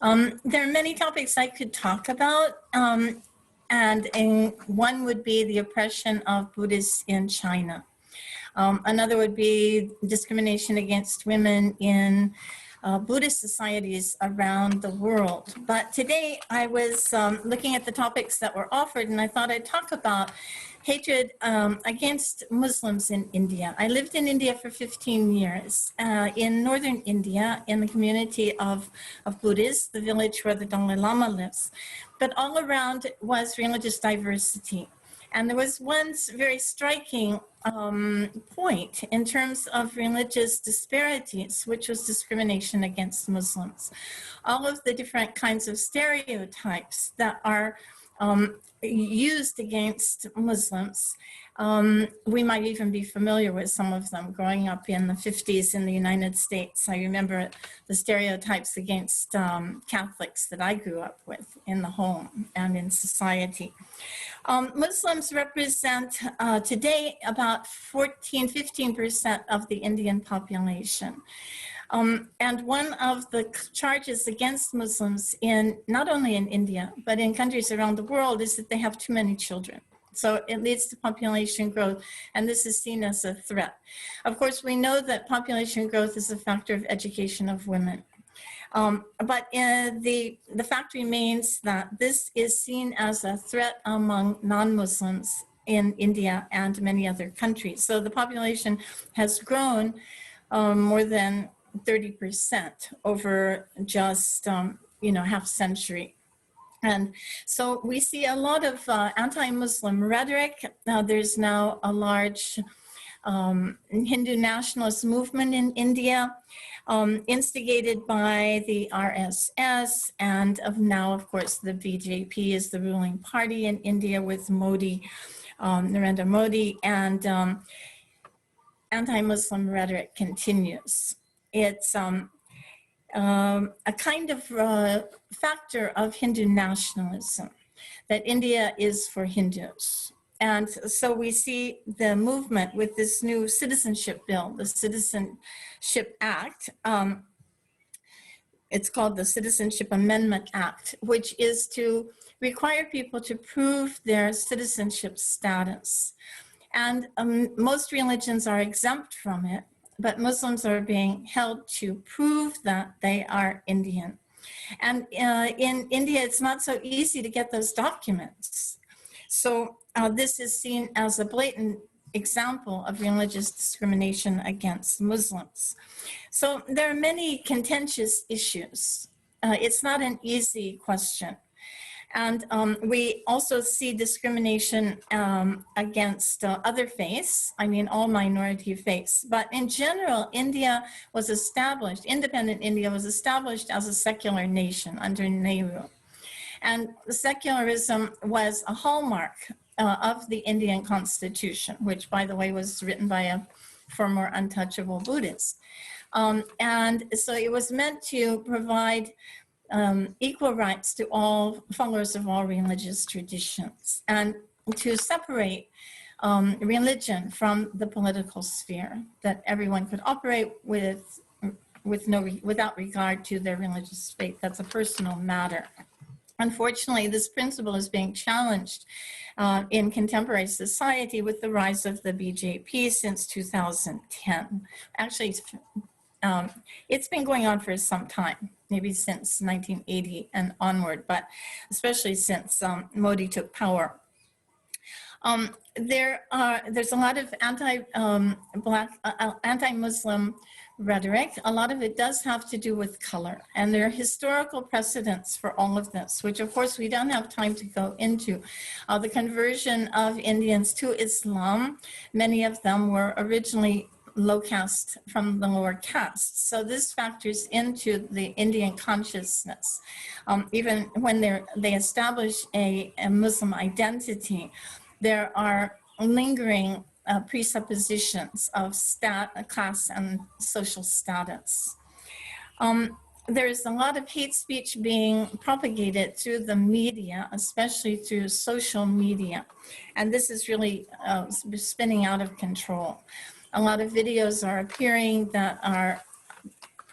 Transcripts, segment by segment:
There are many topics I could talk about, and one would be the oppression of Buddhists in China. Another would be discrimination against women in Buddhist societies around the world. But today I was looking at the topics that were offered, and I thought I'd talk about hatred against Muslims in India. I lived in India for 15 years, in northern India, in the community of Buddhists, the village where the Dalai Lama lives. But all around was religious diversity. And there was one very striking point in terms of religious disparities, which was discrimination against Muslims. All of the different kinds of stereotypes that are used against Muslims. We might even be familiar with some of them growing up in the 50s in the United States. I remember the stereotypes against Catholics that I grew up with in the home and in society. Muslims represent today about 15% of the Indian population. And one of the charges against Muslims not only in India, but in countries around the world is that they have too many children. So it leads to population growth, and this is seen as a threat. Of course, we know that population growth is a factor of education of women. But the fact remains that this is seen as a threat among non-Muslims in India and many other countries. So the population has grown more than 30% over just half century. And so we see a lot of anti-Muslim rhetoric. There's now a large Hindu nationalist movement in India, instigated by the RSS, and now, of course, the BJP is the ruling party in India with Modi, Narendra Modi, and anti-Muslim rhetoric continues. It's a kind of factor of Hindu nationalism, that India is for Hindus. And so we see the movement with this new citizenship bill, the Citizenship Act. It's called the Citizenship Amendment Act, which is to require people to prove their citizenship status. And most religions are exempt from it, but Muslims are being held to prove that they are Indian. And in India, it's not so easy to get those documents. So this is seen as a blatant example of religious discrimination against Muslims. So there are many contentious issues. It's not an easy question. And we also see discrimination against other faiths, all minority faiths. But in general, India was established, independent India was established as a secular nation under Nehru. And secularism was a hallmark of the Indian Constitution, which, by the way, was written by a former untouchable Buddhist. And so it was meant to provide equal rights to all followers of all religious traditions, and to separate religion from the political sphere, that everyone could operate without regard to their religious faith. That's a personal matter. Unfortunately, this principle is being challenged in contemporary society with the rise of the BJP since 2010. Actually, it's been going on for some time, maybe since 1980 and onward, but especially since Modi took power. There's a lot of anti-Muslim rhetoric. A lot of it does have to do with color, and there are historical precedents for all of this, which of course we don't have time to go into. The conversion of Indians to Islam, many of them were originally low caste from the lower castes. So this factors into the Indian consciousness. Even when they establish a Muslim identity, there are lingering presuppositions of class and social status. There's a lot of hate speech being propagated through the media, especially through social media. And this is really spinning out of control. A lot of videos are appearing that are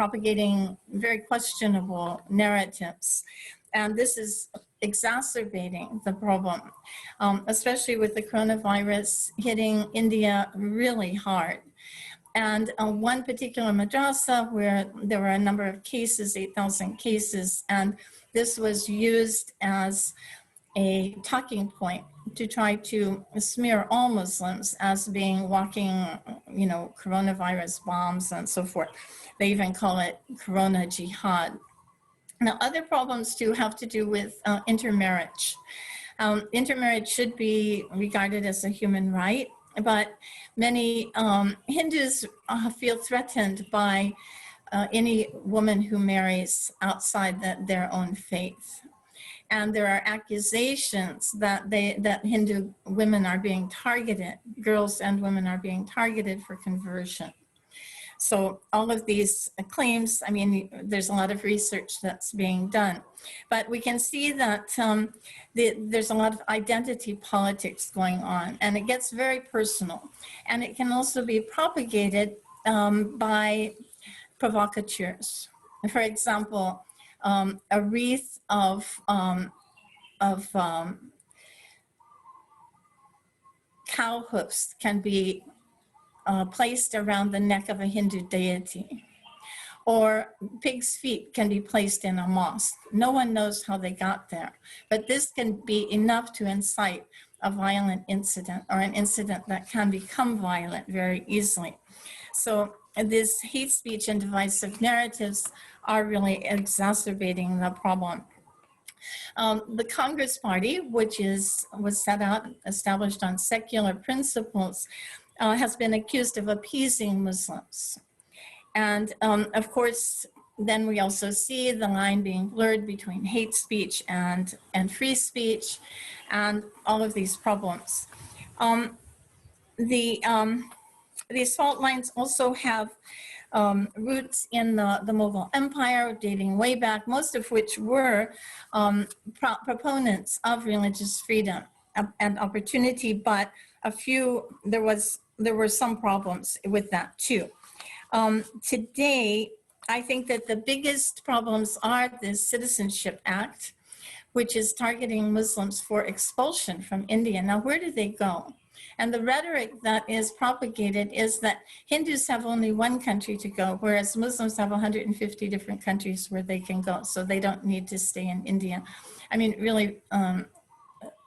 propagating very questionable narratives. And this is exacerbating the problem, especially with the coronavirus hitting India really hard. And one particular madrasa where there were a number of cases, 8,000 cases, and this was used as a talking point to try to smear all Muslims as being walking, you know, coronavirus bombs and so forth. They even call it Corona Jihad. Now, other problems too have to do with intermarriage. Intermarriage should be regarded as a human right, but many Hindus feel threatened by any woman who marries outside their own faith. And there are accusations that Hindu women are being targeted, girls and women are being targeted for conversion. So all of these claims, I mean, there's a lot of research that's being done, but we can see that there's a lot of identity politics going on, and it gets very personal. And it can also be propagated by provocateurs. For example, a wreath of cow hoofs can be placed around the neck of a Hindu deity, or pig's feet can be placed in a mosque. No one knows how they got there, but this can be enough to incite a violent incident, or an incident that can become violent very easily. So this hate speech and divisive narratives are really exacerbating the problem. The Congress Party, which was set out, established on secular principles, has been accused of appeasing Muslims. And of course, then we also see the line being blurred between hate speech and free speech, and all of these problems. The fault lines also have roots in the Mughal Empire dating way back, most of which were proponents of religious freedom and opportunity, but there were some problems with that too. Today, I think that the biggest problems are the Citizenship Act, which is targeting Muslims for expulsion from India. Now, where do they go? And the rhetoric that is propagated is that Hindus have only one country to go, whereas Muslims have 150 different countries where they can go, so they don't need to stay in India. I mean, really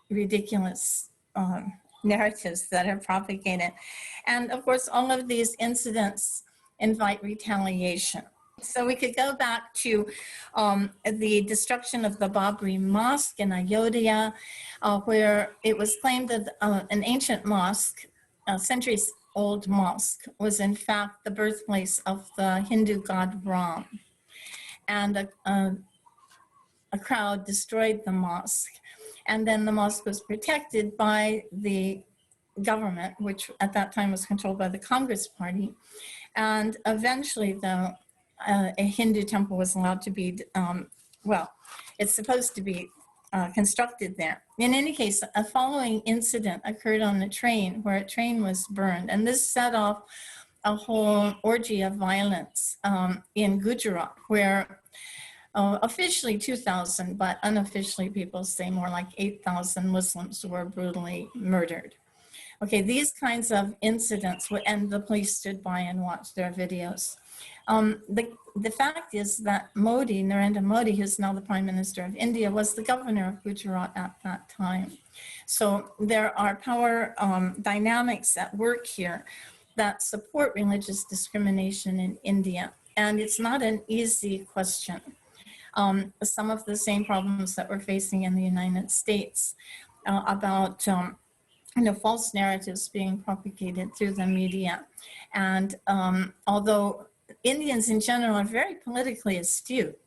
ridiculous narratives that are propagated. And of course, all of these incidents invite retaliation. So we could go back to the destruction of the Babri Mosque in Ayodhya, where it was claimed that an ancient mosque, a centuries-old mosque, was in fact the birthplace of the Hindu god Ram. And a crowd destroyed the mosque. And then the mosque was protected by the government, which at that time was controlled by the Congress Party. And eventually, though, a Hindu temple was allowed to be, well, it's supposed to be constructed there. In any case, a following incident occurred on a train where a train was burned, and this set off a whole orgy of violence in Gujarat, where officially 2,000, but unofficially people say more like 8,000 Muslims were brutally murdered. Okay, these kinds of incidents, and the police stood by and watched their videos. The fact is that Modi, Narendra Modi, who's now the Prime Minister of India, was the governor of Gujarat at that time. So there are power dynamics at work here that support religious discrimination in India. And it's not an easy question. Some of the same problems that we're facing in the United States about false narratives being propagated through the media. And although Indians in general are very politically astute,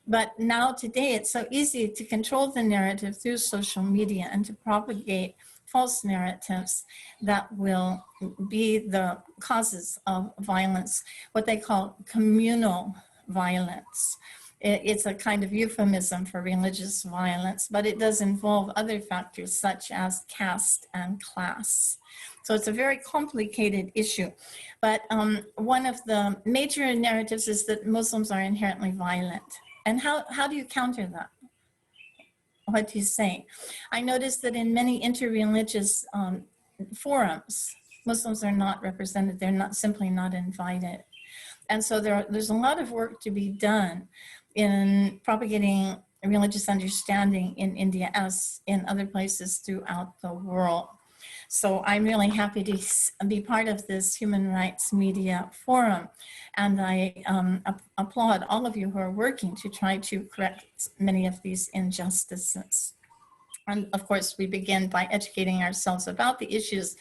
but now today it's so easy to control the narrative through social media and to propagate false narratives that will be the causes of violence, what they call communal violence. it's a kind of euphemism for religious violence, but it does involve other factors such as caste and class. So it's a very complicated issue. But one of the major narratives is that Muslims are inherently violent. And how do you counter that? What do you say? I noticed that in many interreligious forums, Muslims are not represented. They're not simply not invited. And so there's a lot of work to be done in propagating religious understanding in India as in other places throughout the world. So I'm really happy to be part of this human rights media forum. And I applaud all of you who are working to try to correct many of these injustices. And of course, we begin by educating ourselves about the issues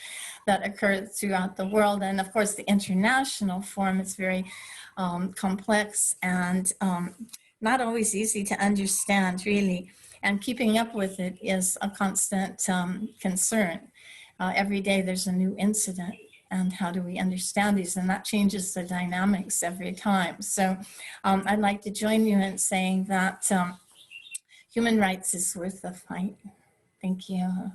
that occur throughout the world. And of course, the international forum is very complex and not always easy to understand, really. And keeping up with it is a constant concern. Every day there's a new incident, and how do we understand these? And that changes the dynamics every time. So I'd like to join you in saying that human rights is worth the fight. Thank you.